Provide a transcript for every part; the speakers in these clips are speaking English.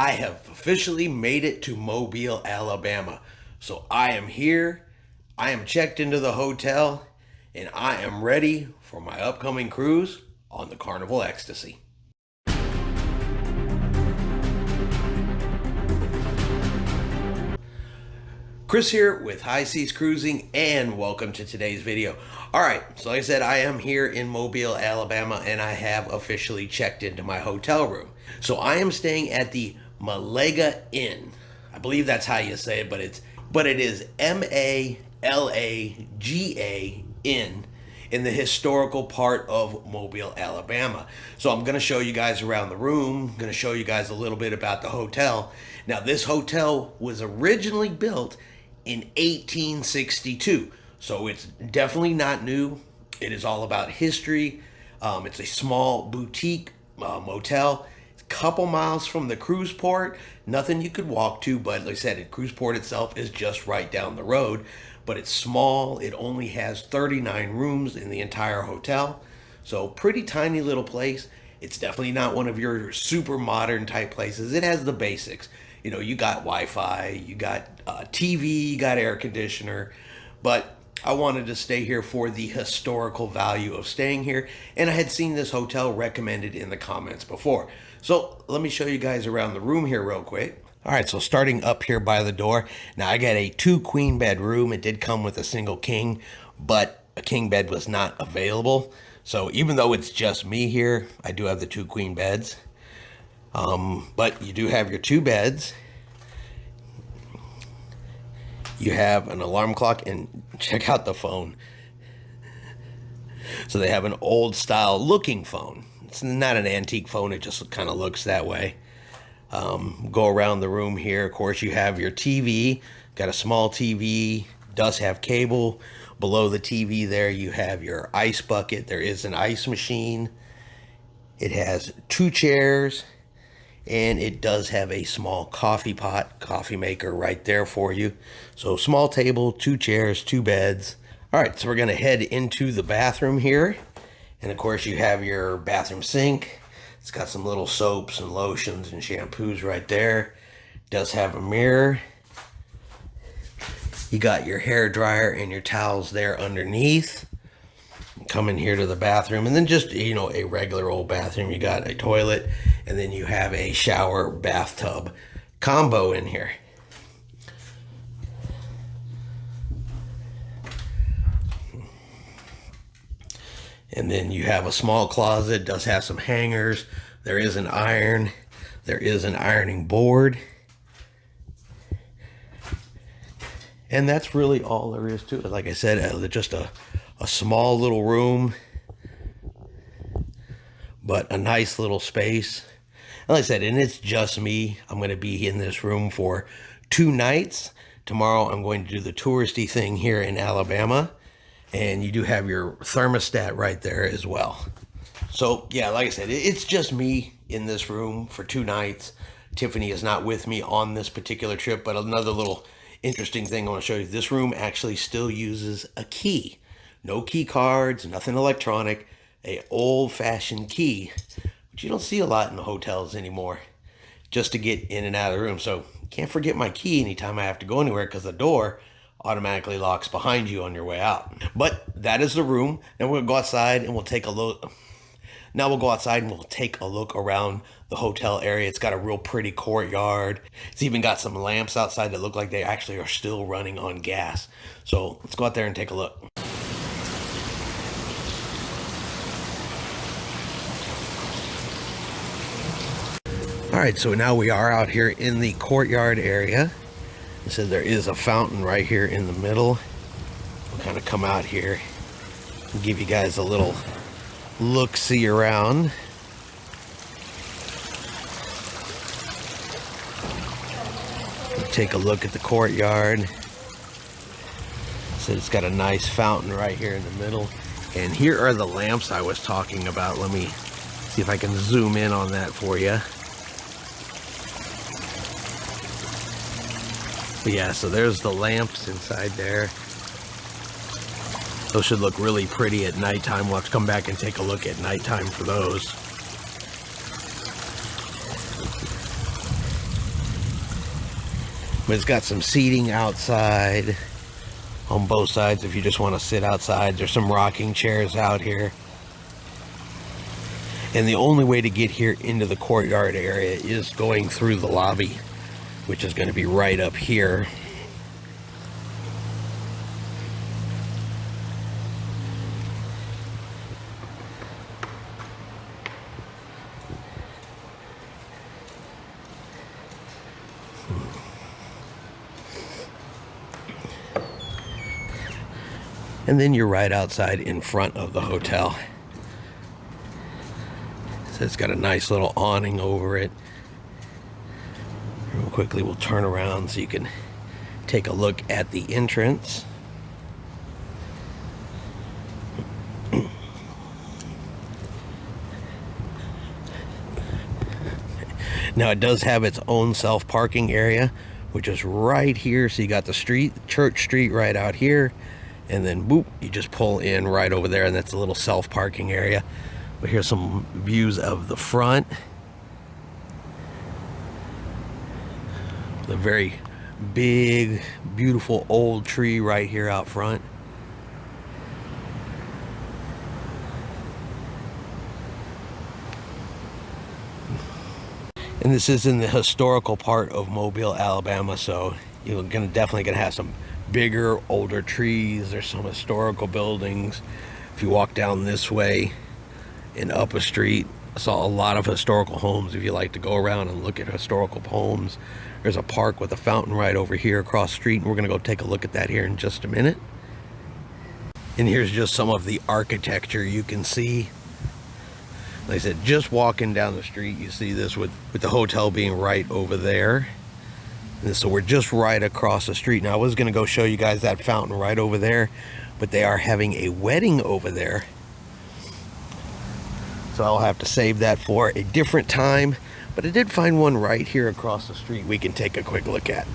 I have officially made it to Mobile, Alabama. So I am here, I am checked into the hotel, and I am ready for my upcoming cruise on the Carnival Ecstasy. Chris here with High Seas Cruising, and welcome to today's video. Alright, so like I said, I am here in Mobile, Alabama, and I have officially checked into my hotel room. So I am staying at the Malaga Inn. I believe that's how you say it, but it is Malaga Inn in the historical part of Mobile, Alabama. So I'm going to show you guys around the room. I'm going to show you guys a little bit about the hotel. Now, this hotel was originally built in 1862, so it's definitely not new. It is all about history. It's a small boutique motel. It's a couple miles from the cruise port. Nothing you could walk to, but like I said, the cruise port itself is just right down the road. But it's small. It only has 39 rooms in the entire hotel, so pretty tiny little place. It's definitely not one of your super modern type places. It has the basics. You know, you got Wi-Fi, you got TV, you got air conditioner, but I wanted to stay here for the historical value of staying here, and I had seen this hotel recommended in the comments before. So let me show you guys around the room here real quick. All right, so starting up here by the door, now I got a 2-queen bed room. It did come with a single king, but a king bed was not available. So even though it's just me here, I do have the 2 queen beds. But you do have your 2 beds. You have an alarm clock, and check out the phone. So they have an old style looking phone. It's not an antique phone, it just kind of looks that way. Go around the room here. Of course, you have your TV. Got a small TV, does have cable. Below the TV there, you have your ice bucket. There is an ice machine. It has 2 chairs. And it does have a small coffee pot, coffee maker right there for you. So small table, 2 chairs, 2 beds. All right, so we're gonna head into the bathroom here. And of course you have your bathroom sink. It's got some little soaps and lotions and shampoos right there. It does have a mirror. You got your hair dryer and your towels there underneath. Come in here to the bathroom, and then just, you know, a regular old bathroom. You got a toilet, and then you have a shower bathtub combo in here. And then you have a small closet. It does have some hangers. There is an iron. There is an ironing board. And that's really all there is to it. Like I said, just a small little room, but a nice little space. And like I said, and it's just me. I'm going to be in this room for 2 nights. Tomorrow I'm going to do the touristy thing here in Alabama. And you do have your thermostat right there as well. So yeah, like I said, it's just me in this room for 2 nights. Tiffany is not with me on this particular trip, but another little interesting thing I want to show you. This room actually still uses a key. No key cards, nothing electronic, a old-fashioned key, which you don't see a lot in the hotels anymore, just to get in and out of the room. So can't forget my key anytime I have to go anywhere, because the door automatically locks behind you on your way out. But that is the room. Now we'll go outside and we'll take a look. Now we'll go outside and we'll take a look around the hotel area. It's got a real pretty courtyard. It's even got some lamps outside that look like they actually are still running on gas. So let's go out there and take a look. All right, so now we are out here in the courtyard area. It says there is a fountain right here in the middle. We'll kind of come out here and give you guys a little look-see around. Take a look at the courtyard. So it's got a nice fountain right here in the middle. And here are the lamps I was talking about. Let me see if I can zoom in on that for you. But yeah, so there's the lamps inside there. Those should look really pretty at nighttime. We'll have to come back and take a look at nighttime for those. But it's got some seating outside on both sides if you just want to sit outside. There's some rocking chairs out here. And the only way to get here into the courtyard area is going through the lobby, which is going to be right up here. And then you're right outside in front of the hotel. So it's got a nice little awning over it. Real quickly, we'll turn around so you can take a look at the entrance. Now it does have its own self-parking area, which is right here. So you got the street, Church Street right out here, and then boop, you just pull in right over there, and that's a little self-parking area. But here's some views of the front. The very big, beautiful old tree right here out front. And this is in the historical part of Mobile, Alabama, so you're definitely gonna have some bigger, older trees. There's some historical buildings. If you walk down this way and up a street, I saw a lot of historical homes. If you like to go around and look at historical homes, there's a park with a fountain right over here across the street, and we're gonna go take a look at that here in just a minute. And here's just some of the architecture you can see. Like I said, just walking down the street, you see this with the hotel being right over there. And so we're just right across the street. Now I was gonna go show you guys that fountain right over there, but they are having a wedding over there. So I'll have to save that for a different time. But I did find one right here across the street we can take a quick look at.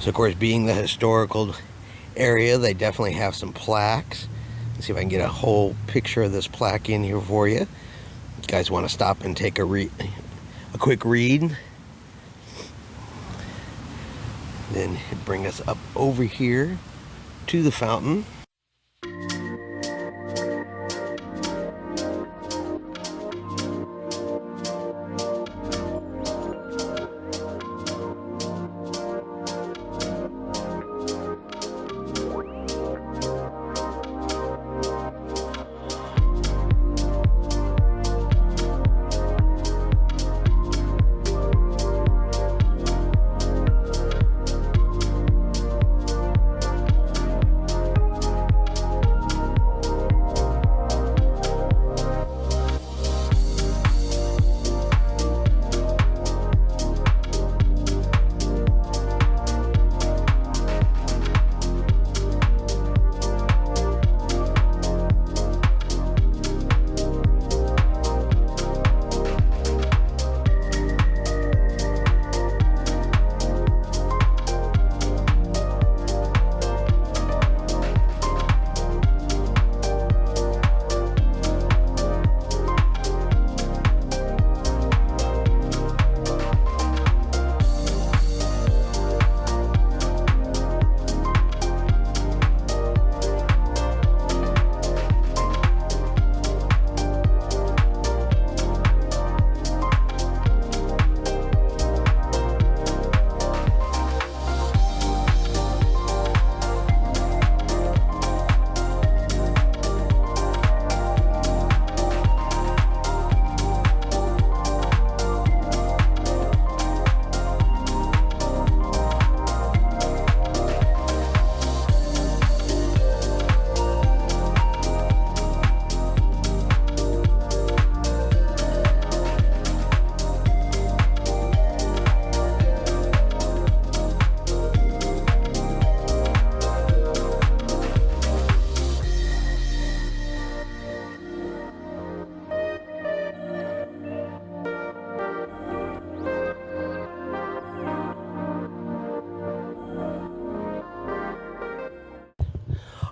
So of course, being the historical area, they definitely have some plaques. Let's see if I can get a whole picture of this plaque in here for you. You guys want to stop and take a quick read. Then bring us up over here to the fountain.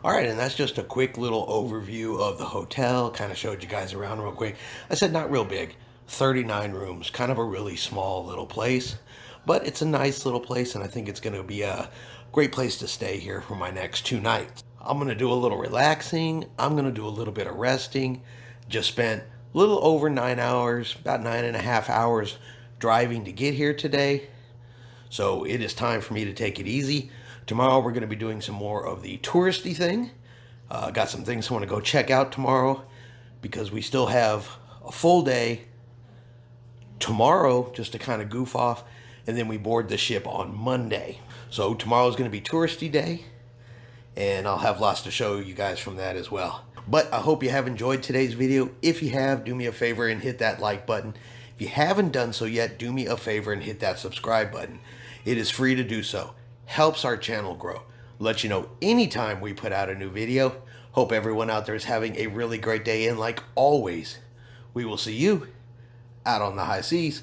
All right, and that's just a quick little overview of the hotel. Kind of showed you guys around real quick. I said not real big, 39 rooms, kind of a really small little place. but it's a nice little place, and I think it's going to be a great place to stay here for my next 2 nights. I'm going to do a little relaxing. I'm going to do a little bit of resting. Just spent a little over 9 hours, about 9.5 hours driving to get here today. So it is time for me to take it easy. Tomorrow we're going to be doing some more of the touristy thing. Got some things I want to go check out tomorrow because we still have a full day tomorrow just to kind of goof off, and then we board the ship on Monday. So tomorrow is going to be touristy day, and I'll have lots to show you guys from that as well. But I hope you have enjoyed today's video. If you have, do me a favor and hit that like button. If you haven't done so yet, do me a favor and hit that subscribe button. It is free to do so. Helps our channel grow. Let you know anytime we put out a new video. Hope everyone out there is having a really great day, and like always, we will see you out on the high seas.